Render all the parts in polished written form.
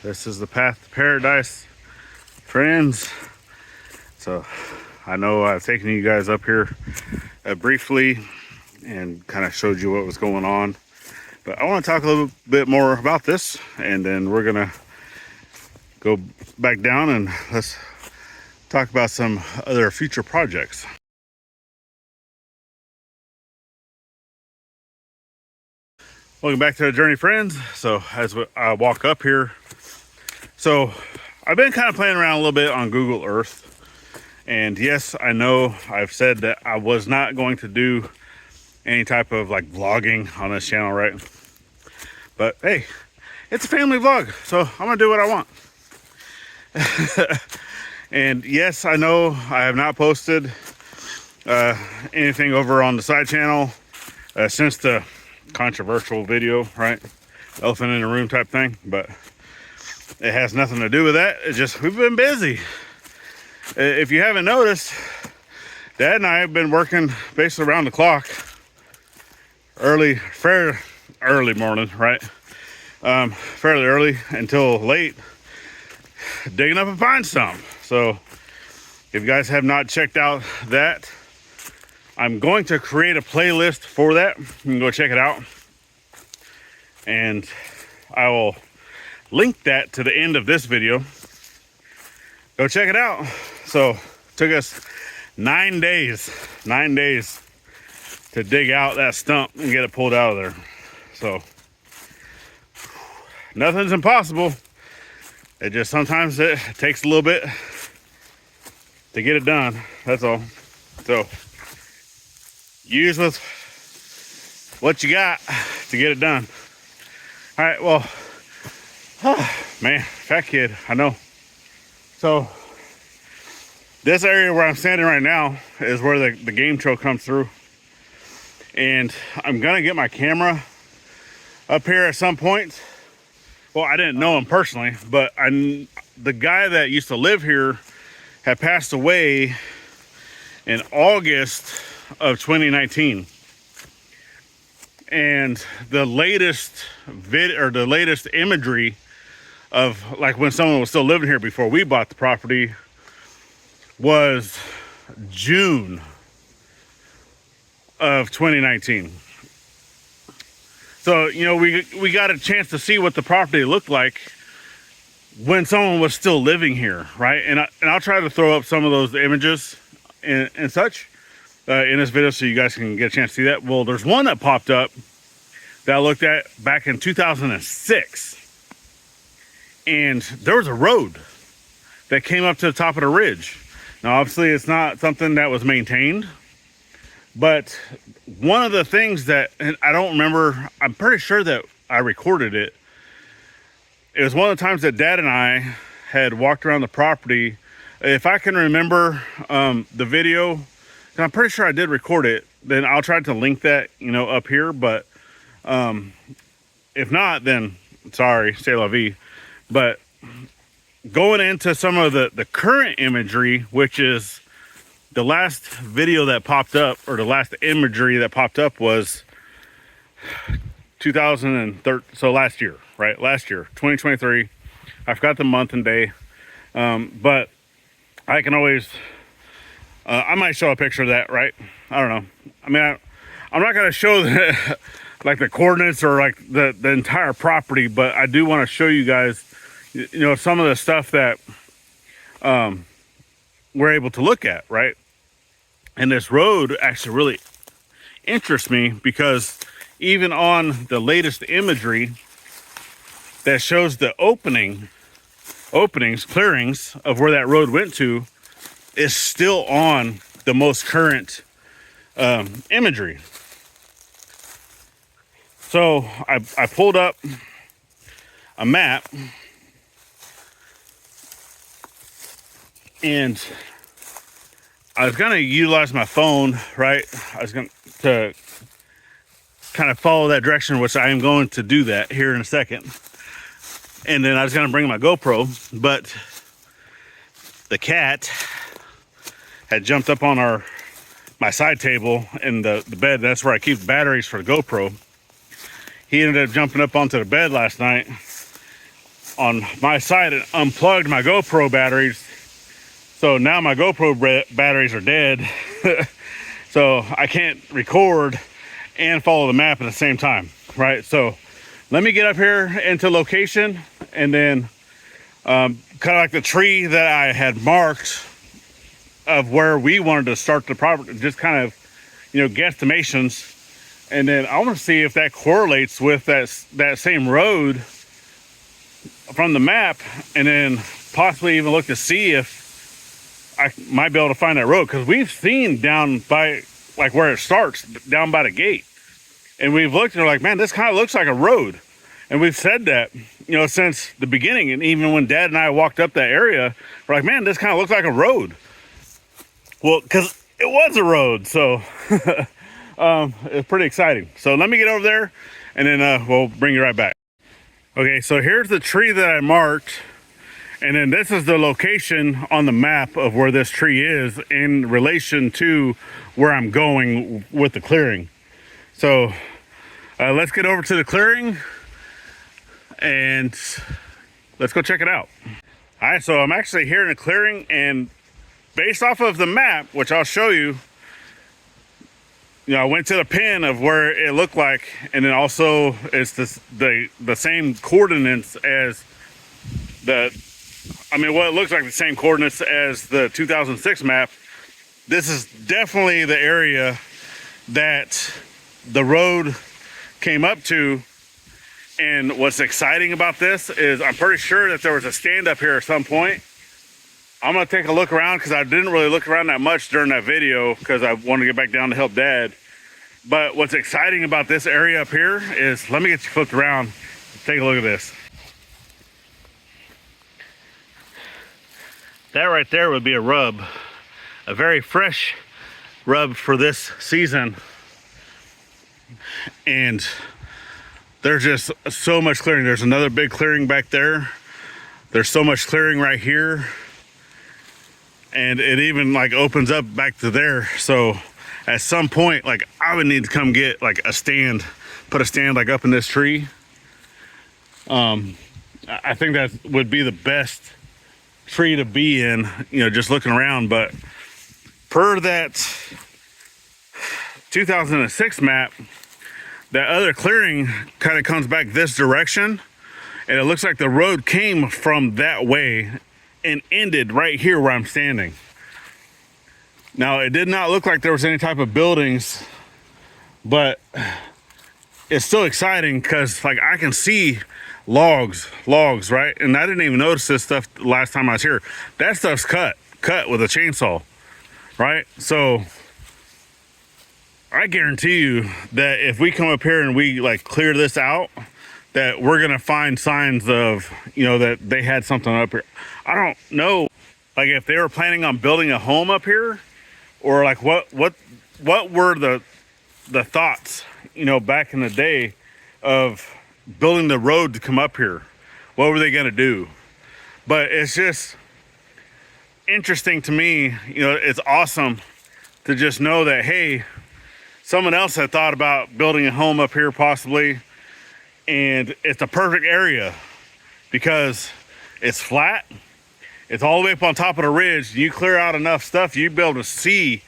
This is the path to paradise, friends. So I know I've taken you guys up here briefly and kind of showed you what was going on, but I want to talk a little bit more about this, and then we're gonna go back down and let's talk about some other future projects. Welcome back to the journey, friends. So as I walk up here, so I've been kind of playing around a little bit on Google Earth, and yes, I know I've said that I was not going to do any type of like vlogging on this channel, right? But hey, it's a family vlog, so I'm gonna do what I want. And yes, I know I have not posted anything over on the side channel since the controversial video, right? Elephant in the room type thing, but it has nothing to do with that. It's just we've been busy. If you haven't noticed, Dad and I have been working basically around the clock, fairly early morning, right? Fairly early until late, digging up a pine stump. So if you guys have not checked out that, I'm going to create a playlist for that. You can go check it out, and I will link that to the end of this video. Go check it out. So it took us 9 days to dig out that stump and get it pulled out of there. So nothing's impossible. It just sometimes it takes a little bit to get it done. That's all. So use with what you got to get it done. All right, well, man, fat kid, I know. So this area where I'm standing right now is where the game trail comes through, and I'm gonna get my camera up here at some point. Well, I didn't know him personally, but the guy that used to live here had passed away in August of 2019, and the latest the latest imagery of like when someone was still living here before we bought the property was June of 2019. So you know, we got a chance to see what the property looked like when someone was still living here, right? And I'll try to throw up some of those images and such in this video so you guys can get a chance to see that. Well, there's one that popped up that I looked at back in 2006, and there was a road that came up to the top of the ridge. Now obviously it's not something that was maintained, but one of the things that, and I don't remember, I'm pretty sure that I recorded it. It was one of the times that Dad and I had walked around the property. If I can remember the video, and I'm pretty sure I did record it, then I'll try to link that, you know, up here. But if not, then sorry, c'est la vie. But going into some of the current imagery, which is the last video that popped up, or the last imagery that popped up was 2013, so last year, right? Last year, 2023. I forgot the month and day, but I can always, I might show a picture of that, right? I don't know. I mean, I'm not going to show the, like the coordinates or like the entire property, but I do want to show you guys, you know, some of the stuff that we're able to look at, right? And this road actually really interests me, because even on the latest imagery that shows the clearings of where that road went to, is still on the most current imagery. So I pulled up a map, and I was gonna utilize my phone, right? I was going to kind of follow that direction, which I am going to do that here in a second. And then I was gonna bring my GoPro, but the cat had jumped up on my side table in the bed. That's where I keep the batteries for the GoPro. He ended up jumping up onto the bed last night on my side and unplugged my GoPro batteries. So now my GoPro batteries are dead. So I can't record and follow the map at the same time, right? So let me get up here into location, and then kind of like the tree that I had marked of where we wanted to start the property, just kind of, you know, guesstimations. And then I want to see if that correlates with that same road from the map, and then possibly even look to see if I might be able to find that road, because we've seen down by like where it starts down by the gate, and we've looked and we're like, man, this kind of looks like a road. And we've said that, you know, since the beginning. And even when Dad and I walked up that area, we're like, man, this kind of looks like a road. Well, because it was a road. So it's pretty exciting. So let me get over there, and then we'll bring you right back. Okay, so here's the tree that I marked. And then this is the location on the map of where this tree is in relation to where I'm going with the clearing. So let's get over to the clearing and let's go check it out. All right, so I'm actually here in the clearing, and based off of the map, which I'll show you, you know, I went to the pin of where it looked like, and then also it's the same coordinates as what it looks like the same coordinates as the 2006 map. This is definitely the area that the road came up to. And what's exciting about this is I'm pretty sure that there was a stand up here at some point. I'm gonna take a look around, because I didn't really look around that much during that video because I wanted to get back down to help Dad. But what's exciting about this area up here is, let me get you flipped around. Take a look at this. That right there would be a rub, a very fresh rub for this season. And there's just so much clearing. There's another big clearing back there. There's so much clearing right here. And it even like opens up back to there. So at some point, like, I would need to come get like a stand, put a stand like up in this tree. I think that would be the best tree to be in, you know, just looking around. But per that 2006 map, that other clearing kind of comes back this direction, and it looks like the road came from that way and ended right here where I'm standing. Now, it did not look like there was any type of buildings, but it's still exciting because, like, I can see logs, right? And I didn't even notice this stuff the last time I was here. That stuff's cut with a chainsaw, right? So I guarantee you that if we come up here and we like clear this out, that we're gonna find signs of, you know, that they had something up here. I don't know, like, if they were planning on building a home up here, or like what were the thoughts, you know, back in the day of building the road to come up here. What were they gonna do? But it's just interesting to me. You know, it's awesome to just know that, hey, someone else had thought about building a home up here possibly, and it's a perfect area because it's flat. It's all the way up on top of the ridge. You clear out enough stuff, you'd be able to see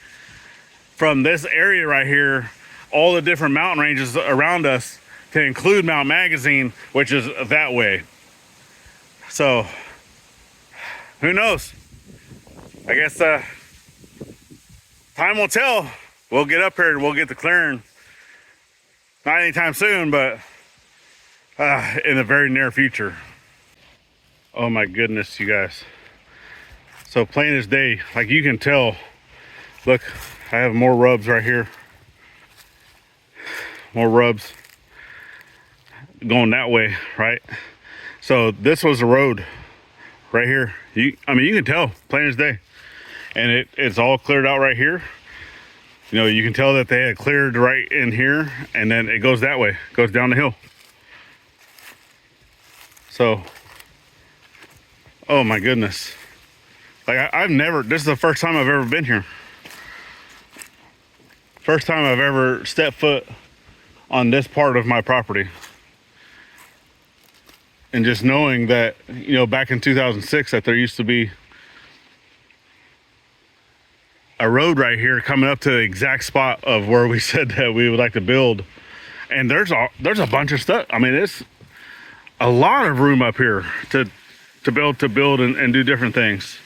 from this area right here all the different mountain ranges around us, to include Mount Magazine, which is that way. So who knows? I guess time will tell. We'll get up here and we'll get the clearing. Not anytime soon, but in the very near future. Oh my goodness, you guys. So plain as day, like you can tell, look, I have more rubs right here. More rubs going that way, right? So this was the road right here. I mean, you can tell, plain as day. And it's all cleared out right here. You know, you can tell that they had cleared right in here, and then it goes that way, goes down the hill. So, oh my goodness. Like I've never, this is the first time I've ever been here. First time I've ever stepped foot on this part of my property. and just knowing that, you know, back in 2006 that there used to be a road right here coming up to the exact spot of where we said that we would like to build. And there's a bunch of stuff. I mean, it's a lot of room up here to be able to build and do different things.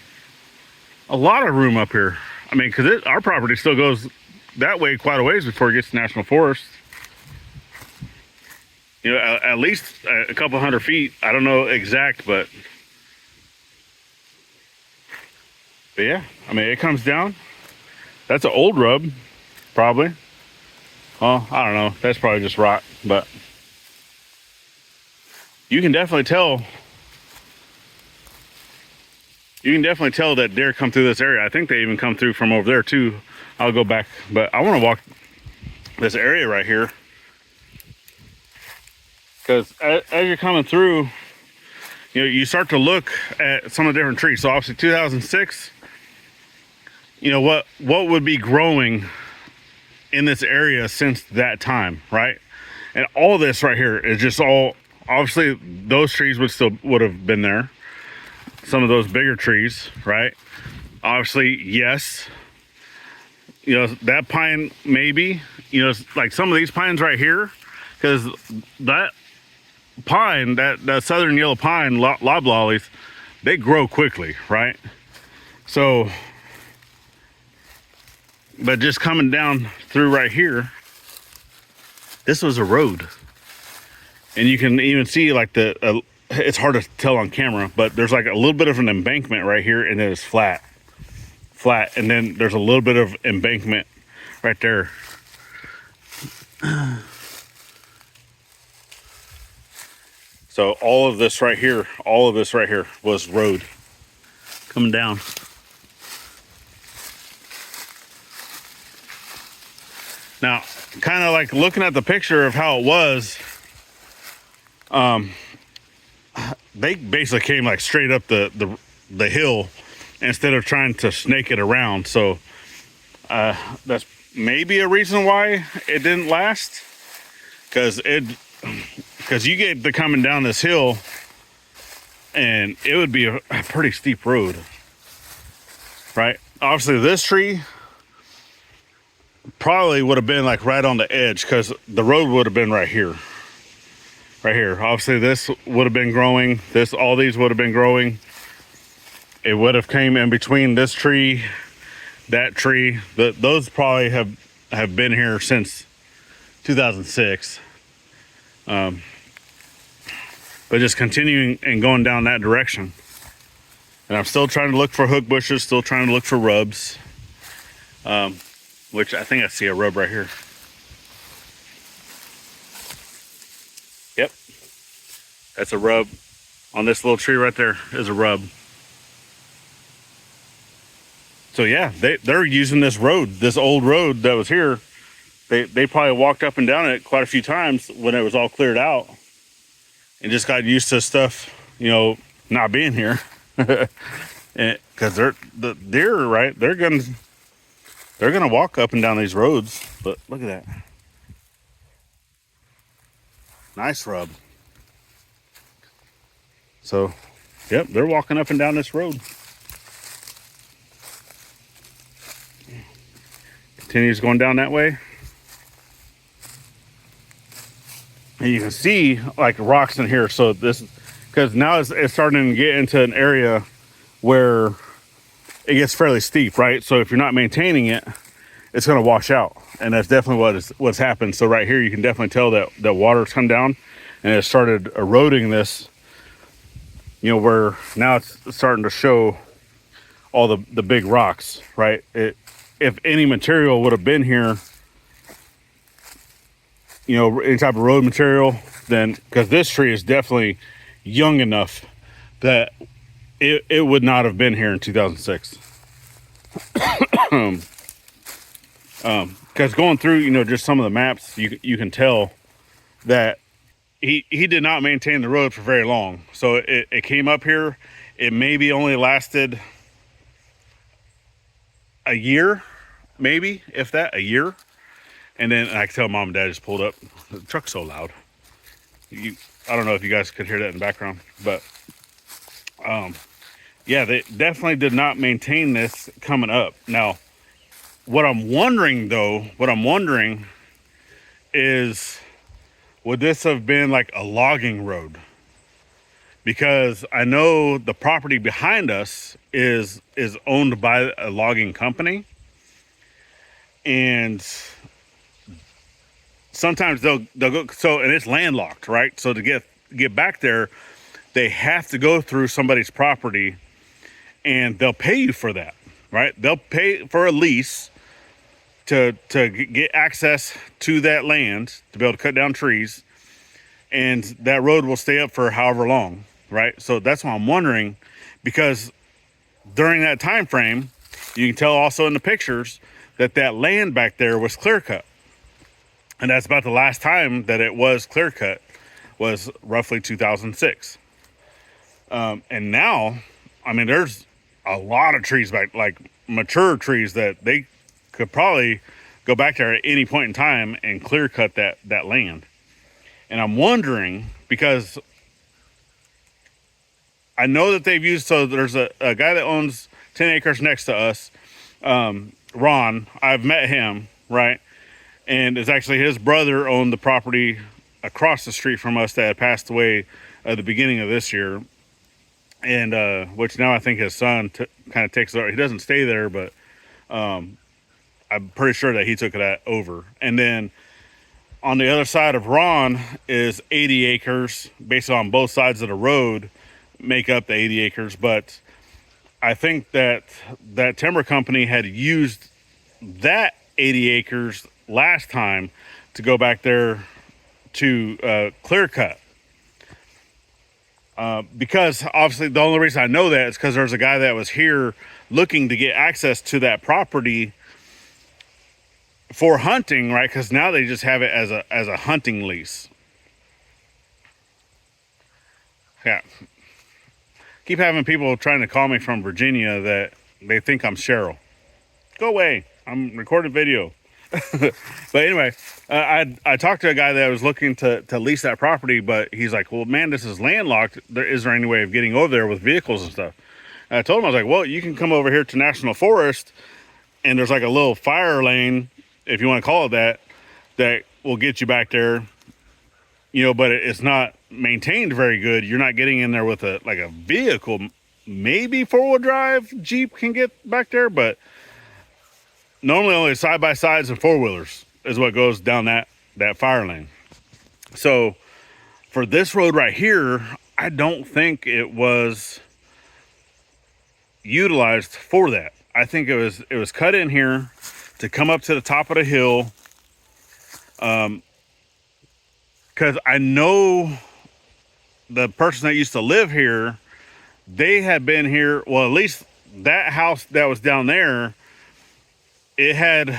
A lot of room up here. I mean, because our property still goes that way quite a ways before it gets to National Forest. You know, at least a couple 100 feet. I don't know exact, but yeah. I mean, it comes down. That's an old rub, probably. Well, I don't know. That's probably just rock, but you can definitely tell. You can definitely tell that deer come through this area. I think they even come through from over there too. I'll go back, but I want to walk this area right here because as you're coming through, you know, you start to look at some of the different trees. So obviously 2006, you know, what would be growing in this area since that time, right? And all this right here is just all, obviously those trees would have been there. Some of those bigger trees, right? Obviously, yes. You know, that pine maybe, you know, like some of these pines right here, because that pine, that southern yellow pine, loblollies, they grow quickly, right? So, but just coming down through right here, this was a road. And you can even see like it's hard to tell on camera, but there's like a little bit of an embankment right here, and then it's flat, and then there's a little bit of embankment right there. So all of this right here was road coming down. Now, kind of like looking at the picture of how it was, they basically came like straight up the hill instead of trying to snake it around. So that's maybe a reason why it didn't last, because you get to coming down this hill and it would be a pretty steep road, right? Obviously this tree probably would have been like right on the edge, because the road would have been right here. Obviously this would have been growing. All these would have been growing. It would have came in between this tree, that tree. Those probably have been here since 2006. But just continuing and going down that direction. And I'm still trying to look for hook bushes, still trying to look for rubs. Which I think I see a rub right here. Yep, that's a rub. On this little tree right there is a rub. So yeah, they're using this road, this old road that was here. They probably walked up and down it quite a few times when it was all cleared out, and just got used to stuff, you know, not being here. Because the deer, right? They're gonna walk up and down these roads. But look at that. Nice rub. So, yep, they're walking up and down this road. Continues going down that way. And you can see like rocks in here. So this, because now it's starting to get into an area where it gets fairly steep, right? So if you're not maintaining it, it's going to wash out. And that's definitely what's happened. So right here, you can definitely tell that water's come down and it started eroding this, you know, where now it's starting to show all the big rocks, right? If any material would have been here, you know, any type of road material, then, because this tree is definitely young enough that it would not have been here in 2006. Because going through, you know, just some of the maps, you can tell that he did not maintain the road for very long. So it came up here, it maybe only lasted a year, maybe, if that, a year. And then I can tell mom and dad just pulled up. The truck's so loud. I don't know if you guys could hear that in the background, but yeah, they definitely did not maintain this coming up. Now, what I'm wondering is, would this have been like a logging road? Because I know the property behind us is owned by a logging company, and sometimes they'll go, so, and it's landlocked, right? So to get back there, they have to go through somebody's property, and they'll pay you for that, right? They'll pay for a lease to get access to that land, to be able to cut down trees, and that road will stay up for however long, right? So that's why I'm wondering, because during that time frame, you can tell also in the pictures that that land back there was clear cut. And that's about the last time that it was clear cut, was roughly 2006. And now, I mean, there's a lot of trees back, like mature trees, that they could probably go back there at any point in time and clear cut that land. And I'm wondering, because I know that they've used, so there's a guy that owns 10 acres next to us, Ron. I've met him, right? And it's actually his brother owned the property across the street from us that had passed away at the beginning of this year. And which now I think his son kind of takes it over. He doesn't stay there, but I'm pretty sure that he took that over. And then on the other side of Ron is 80 acres, basically on both sides of the road, make up the 80 acres. But I think that timber company had used that 80 acres last time to go back there to clear cut. Because obviously the only reason I know that is because there's a guy that was here looking to get access to that property for hunting, right? Because now they just have it as a hunting lease. Yeah. Keep having people trying to call me from Virginia that they think I'm Cheryl. Go away. I'm recording video. But anyway, I talked to a guy that was looking to lease that property, but he's like, well, man, this is landlocked. Is there any way of getting over there with vehicles and stuff? And I told him, I was like, well, you can come over here to National Forest, and there's like a little fire lane, if you want to call it that will get you back there, but it's not maintained very good. You're not getting in there with a vehicle. Maybe 4-wheel drive Jeep can get back there, but normally only side-by-sides and 4-wheelers is what goes down that fire lane. So for this road right here, I don't think it was utilized for that. I think it was cut in here to come up to the top of the hill. Because I know the person that used to live here, they had been here, well, at least that house that was down there, it had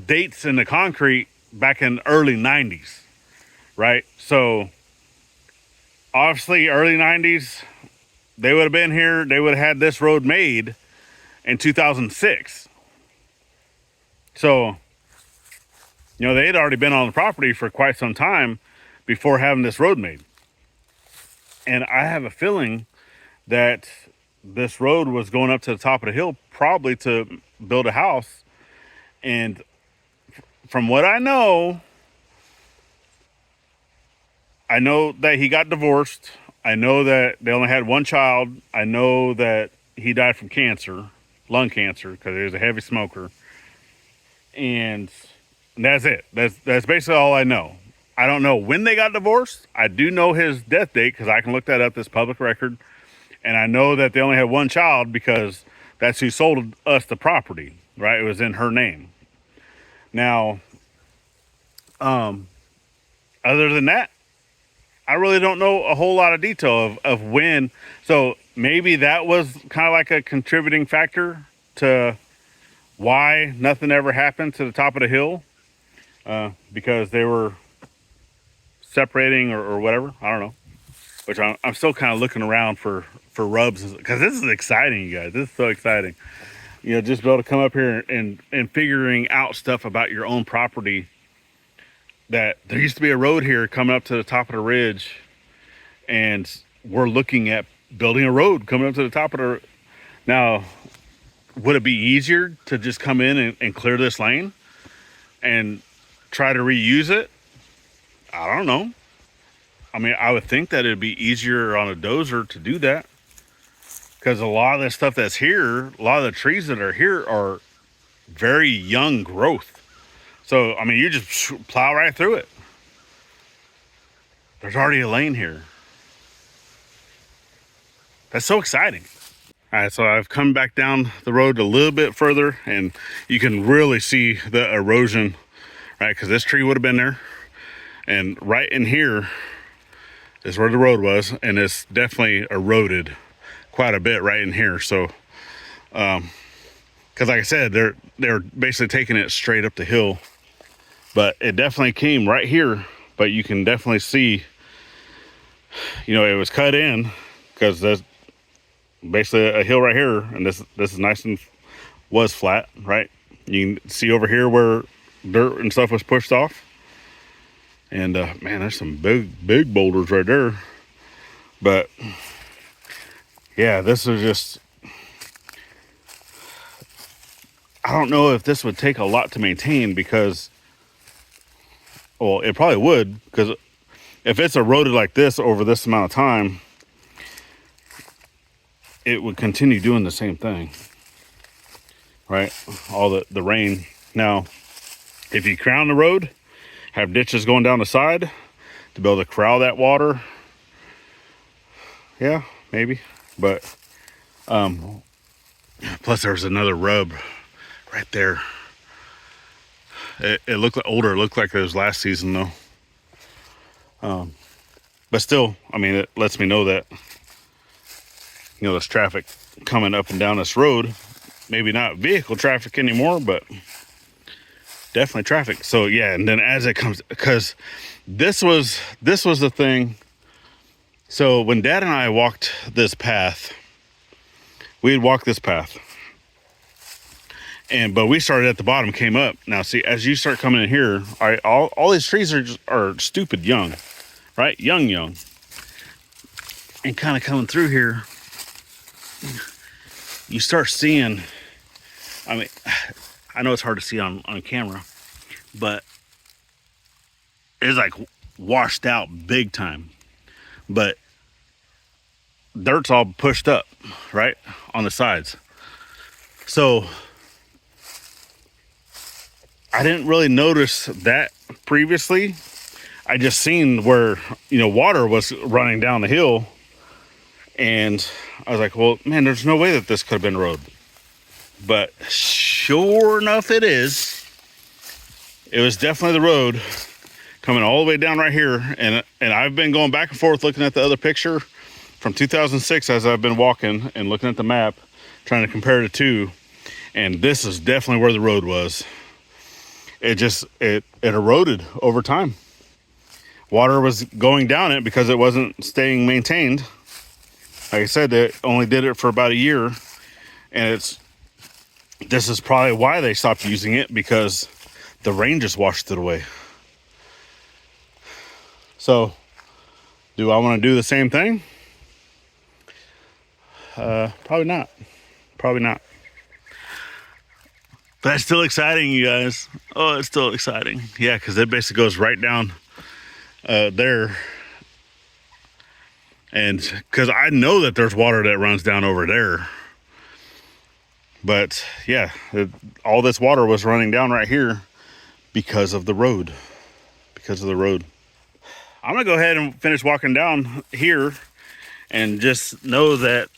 dates in the concrete back in the early 90s, right? So obviously early 90s, they would have been here, they would have had this road made in 2006. So, they had already been on the property for quite some time before having this road made. And I have a feeling that this road was going up to the top of the hill, probably to build a house. And from what I know that he got divorced. I know that they only had one child. I know that he died from cancer, lung cancer, because he was a heavy smoker. And that's it. That's basically all I know. I don't know when they got divorced. I do know his death date because I can look that up, this public record. And I know that they only had one child because that's who sold us the property, right? It was in her name. Now, other than that, I really don't know a whole lot of detail of when. So maybe that was kind of like a contributing factor to why nothing ever happened to the top of the hill, because they were separating or whatever. I don't know. Which I'm still kind of looking around for rubs, because this is exciting, you guys. This is so exciting. Just be able to come up here and figuring out stuff about your own property that there used to be a road here coming up to the top of the ridge, and we're looking at building a road coming up to the top of the. Now, would it be easier to just come in and clear this lane and try to reuse it? I don't know. I mean, I would think that it'd be easier on a dozer to do that, because a lot of the stuff that's here, a lot of the trees that are here are very young growth. So, I mean, you just plow right through it. There's already a lane here. That's so exciting. All right, so I've come back down the road a little bit further, and you can really see the erosion, right? Because this tree would have been there, and right in here is where the road was, and it's definitely eroded quite a bit right in here. So, because like I said, they're basically taking it straight up the hill, but it definitely came right here. But you can definitely see, you know, it was cut in, because there's basically a hill right here, and this is nice and was flat, right? You can see over here where dirt and stuff was pushed off, and man, there's some big boulders right there. But yeah, this is just, I don't know if this would take a lot to maintain, because, well, it probably would, because if it's eroded like this over this amount of time, it would continue doing the same thing, right? All the rain. Now, if you crown the road, have ditches going down the side to be able to corral that water, yeah, maybe. But plus there's another rub right there. It looked older. It looked like it was last season though. But still, I mean, it lets me know that, you know, there's traffic coming up and down this road. Maybe not vehicle traffic anymore, but definitely traffic. So yeah, and then as it comes, because this was the thing. So when Dad and I walked this path, we had walked this path, but we started at the bottom, came up. Now see, as you start coming in here, all these trees are stupid young, right? Young, and kind of coming through here, you start seeing, I mean, I know it's hard to see on camera, but it's like washed out big time. But dirt's all pushed up, right, on the sides. So I didn't really notice that previously. I just seen where, you know, water was running down the hill, and I was like, well, man, there's no way that this could have been a road. But sure enough, it is. It was definitely the road coming all the way down right here. And I've been going back and forth looking at the other picture from 2006 as I've been walking and looking at the map, trying to compare the two. And this is definitely where the road was. It eroded over time. Water was going down it because it wasn't staying maintained. Like I said, they only did it for about a year, and this is probably why they stopped using it, because the rain just washed it away. So, do I want to do the same thing? Probably not. Probably not. But it's still exciting, you guys. Oh, it's still exciting. Yeah, because it basically goes right down there. And because I know that there's water that runs down over there. But yeah, all this water was running down right here because of the road. Because of the road. I'm going to go ahead and finish walking down here and just know that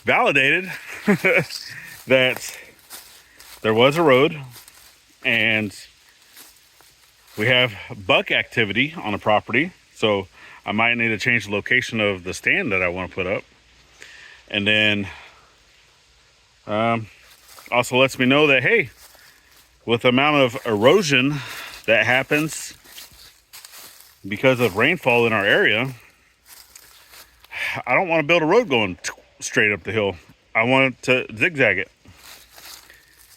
validated that there was a road, and we have buck activity on the property. So I might need to change the location of the stand that I want to put up. And then also lets me know that, hey, with the amount of erosion that happens because of rainfall in our area, I don't want to build a road going straight up the hill. I want to zigzag it.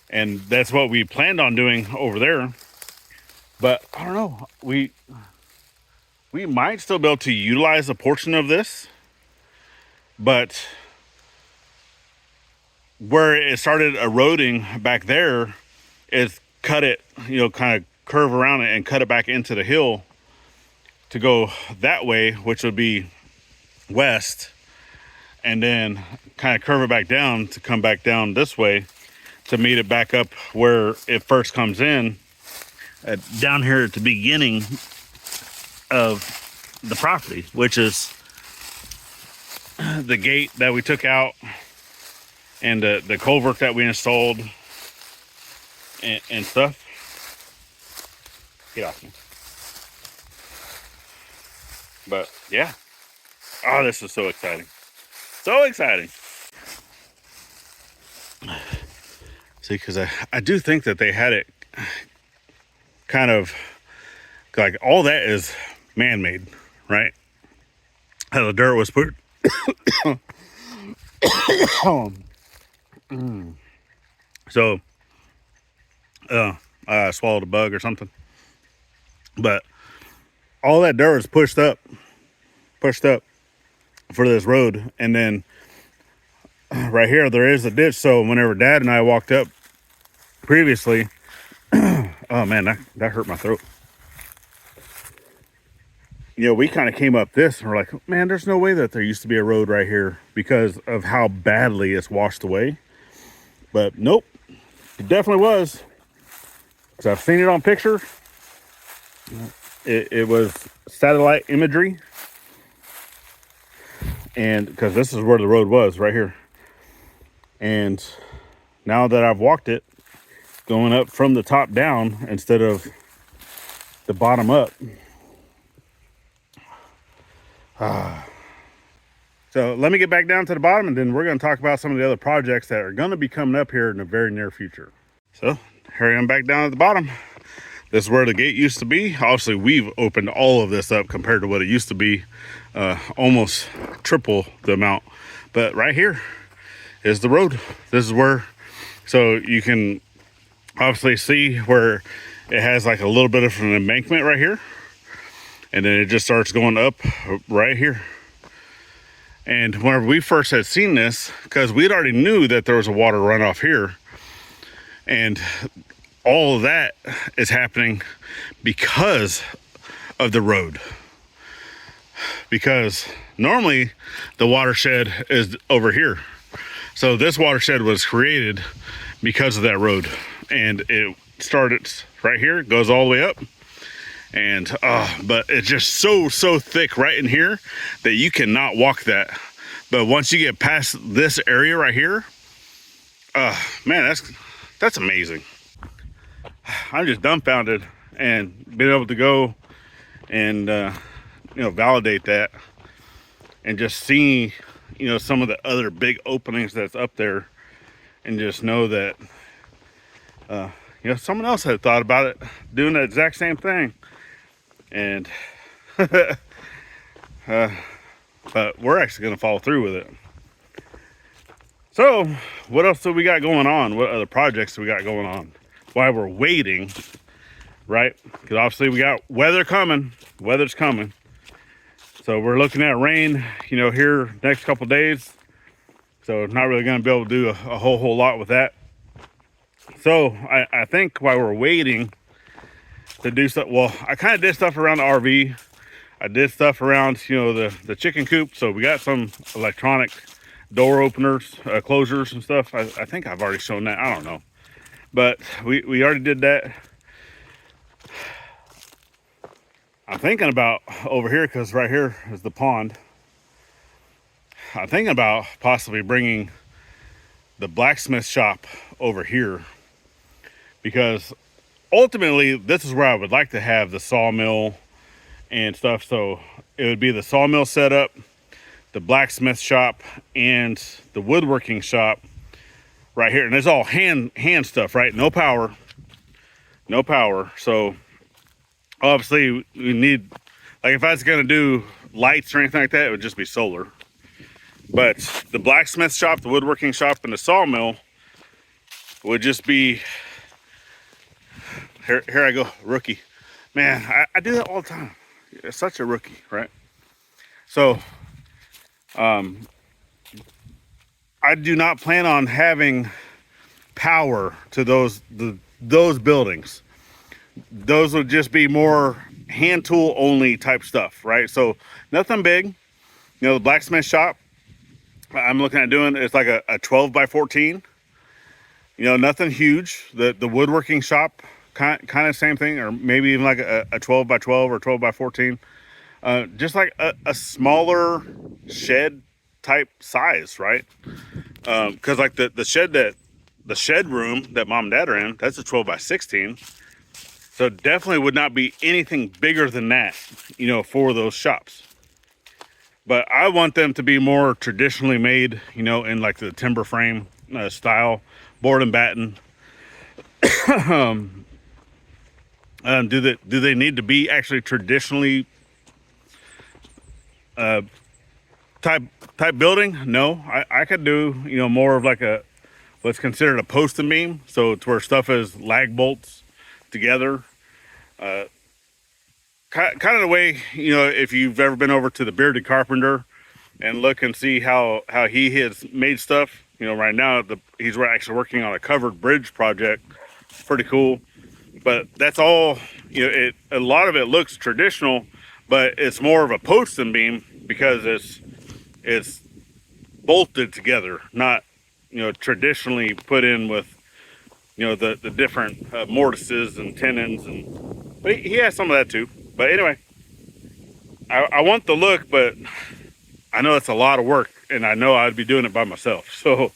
And that's what we planned on doing over there. But I don't know. We might still be able to utilize a portion of this, but where it started eroding back there is cut it, kind of curve around it and cut it back into the hill to go that way, which would be west, and then kind of curve it back down to come back down this way to meet it back up where it first comes in, down here at the beginning of the property, which is the gate that we took out and the culvert that we installed and stuff. Get off me. But yeah. Oh, this is so exciting. So exciting. See, because I do think that they had it kind of like all that is man-made, right? How the dirt was put. So, I swallowed a bug or something. But all that dirt was pushed up for this road. And then right here, there is a ditch. So whenever Dad and I walked up previously, oh man, that hurt my throat. We kind of came up this and we're like, man, there's no way that there used to be a road right here because of how badly it's washed away. But nope, it definitely was. Because I've seen it on pictures. It was satellite imagery. And because this is where the road was, right here. And now that I've walked it, going up from the top down instead of the bottom up. So let me get back down to the bottom, and then we're going to talk about some of the other projects that are going to be coming up here in the very near future. So here I am back down at the bottom. This is where the gate used to be. Obviously, we've opened all of this up compared to what it used to be, almost triple the amount. But right here is the road. This is where, so you can obviously see where it has like a little bit of an embankment right here. And then it just starts going up right here. And whenever we first had seen this, because we'd already knew that there was a water runoff here, and all of that is happening because of the road. Because normally the watershed is over here. So this watershed was created because of that road. And it started right here, goes all the way up. And but it's just so thick right in here that you cannot walk that. But once you get past this area right here, man, that's amazing. I'm just dumbfounded, and being able to go and validate that, and just see some of the other big openings that's up there, and just know that someone else had thought about it, doing the exact same thing. And but we're actually going to follow through with it. So what else do we got going on? What other projects do we got going on while we're waiting, right? Because obviously we got weather coming. Weather's coming. So we're looking at rain, here next couple days. So not really going to be able to do a whole lot with that. So I think while we're waiting to do stuff, well, I kind of did stuff around the RV. I did stuff around, the chicken coop. So we got some electronic door openers, closures and stuff. I think I've already shown that. I don't know. But we already did that. I'm thinking about over here, because right here is the pond. I'm thinking about possibly bringing the blacksmith shop over here, because ultimately this is where I would like to have the sawmill and stuff. So it would be the sawmill setup, the blacksmith shop, and the woodworking shop right here. And it's all hand stuff, right? No power. So obviously we need, like, if I was going to do lights or anything like that, it would just be solar. But the blacksmith shop, the woodworking shop, and the sawmill would just be, here I go, rookie. Man, I do that all the time. It's such a rookie, right? So, I do not plan on having power to those buildings. Those would just be more hand tool only type stuff, right? So nothing big. The blacksmith shop I'm looking at doing, it's like a 12 by 14. Nothing huge. The woodworking shop, kind of same thing, or maybe even like a 12 by 12 or 12 by 14. Just like a smaller shed type size, right? Because like the shed room that mom and dad are in, that's a 12 by 16. So definitely would not be anything bigger than that, for those shops. But I want them to be more traditionally made, in like the timber frame style, board and batten. Do they need to be actually traditionally type building? No, I could do more of like what's considered a post and beam, so it's where stuff is lag bolts together. Kind of the way, if you've ever been over to the Bearded Carpenter and look and see how he has made stuff. Right now he's actually working on a covered bridge project. Pretty cool. But that's all, a lot of it looks traditional, but it's more of a post and beam because it's bolted together, not, traditionally put in with, the different mortises and tenons. But he has some of that too. But anyway, I want the look, but I know it's a lot of work, and I know I'd be doing it by myself. So,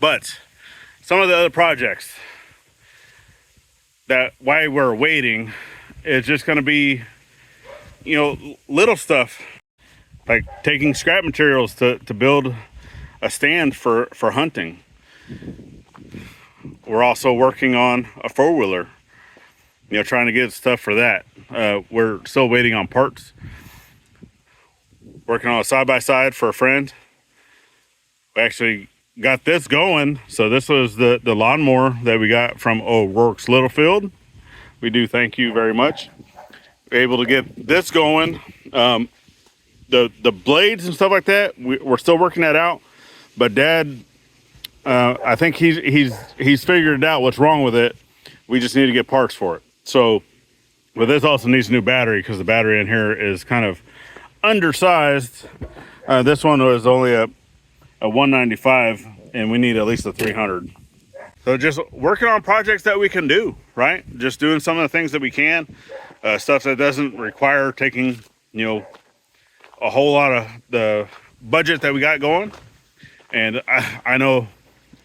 but some of the other projects that why we're waiting is just going to be, little stuff like taking scrap materials to build a stand for hunting. We're also working on a four-wheeler, trying to get stuff for that. We're still waiting on parts. Working on a side-by-side for a friend. We actually got this going. So this was the lawnmower that we got from O'Rourke's Littlefield. We do thank you very much. We're able to get this going. The blades and stuff like that, we're still working that out. But Dad, I think he's figured out what's wrong with it. We just need to get parts for it. So, but this also needs a new battery because the battery in here is kind of undersized. This one was only a 195, and we need at least a 300. So just working on projects that we can do, right? Just doing some of the things that we can, stuff that doesn't require taking, a whole lot of the budget that we got going. And I know,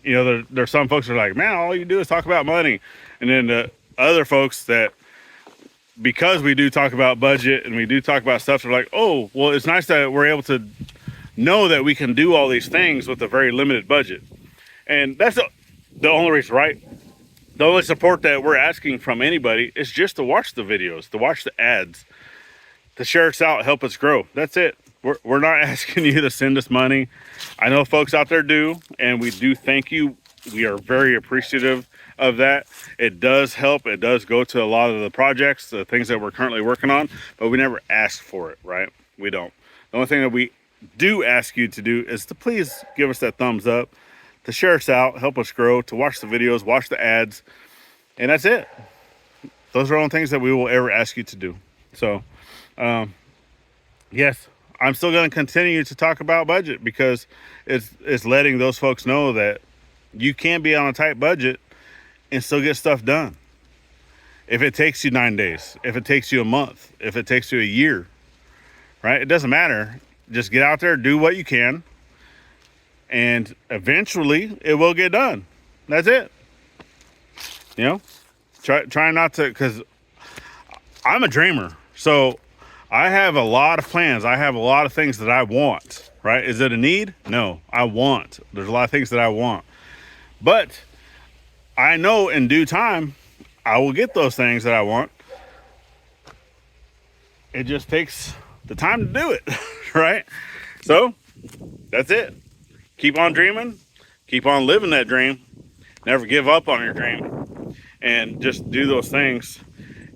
there's some folks that are like, man, all you do is talk about money. And then the other folks that, because we do talk about budget and we do talk about stuff, they're like, oh, well, it's nice that we're able to know that we can do all these things with a very limited budget. And that's the only reason, right? The only support that we're asking from anybody is just to watch the videos, to watch the ads, to share us out, help us grow. That's it. We're not asking you to send us money. I know folks out there do, and we do thank you. We are very appreciative of that. It does help. It does go to a lot of the projects, the things that we're currently working on, but we never ask for it, right? We don't. The only thing that we do ask you to do is to please give us that thumbs up, to share us out, help us grow, to watch the videos, watch the ads, and that's it. Those are all things that we will ever ask you to do. So, yes, I'm still going to continue to talk about budget because it's letting those folks know that you can be on a tight budget and still get stuff done. If it takes you 9 days, if it takes you a month, if it takes you a year, right? It doesn't matter. Just get out there, do what you can, and eventually it will get done. That's it. Try not to, because I'm a dreamer. So I have a lot of plans. I have a lot of things that I want, right? Is it a need? No, I want. There's a lot of things that I want. But I know in due time, I will get those things that I want. It just takes the time to do it, right? So that's it. Keep on dreaming. Keep on living that dream. Never give up on your dream. and just do those things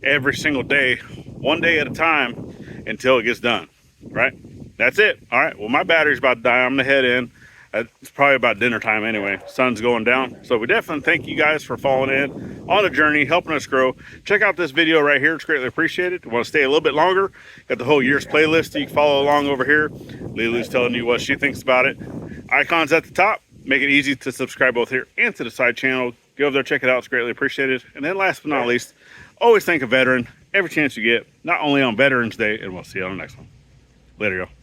every single day, one day at a time, until it gets done, right? That's it. All right, well, my battery's about to die. I'm gonna head in. It's probably about dinner time anyway. Sun's going down. So we definitely thank you guys for following in on the journey, helping us grow. Check out this video right here. It's greatly appreciated. If you want to stay a little bit longer, got the whole year's playlist. You can follow along over here. Lilu's telling you what she thinks about it. Icons at the top. Make it easy to subscribe both here and to the side channel. Go over there, check it out. It's greatly appreciated. And then last but not least, always thank a veteran every chance you get, not only on Veterans Day, and we'll see you on the next one. Later, y'all.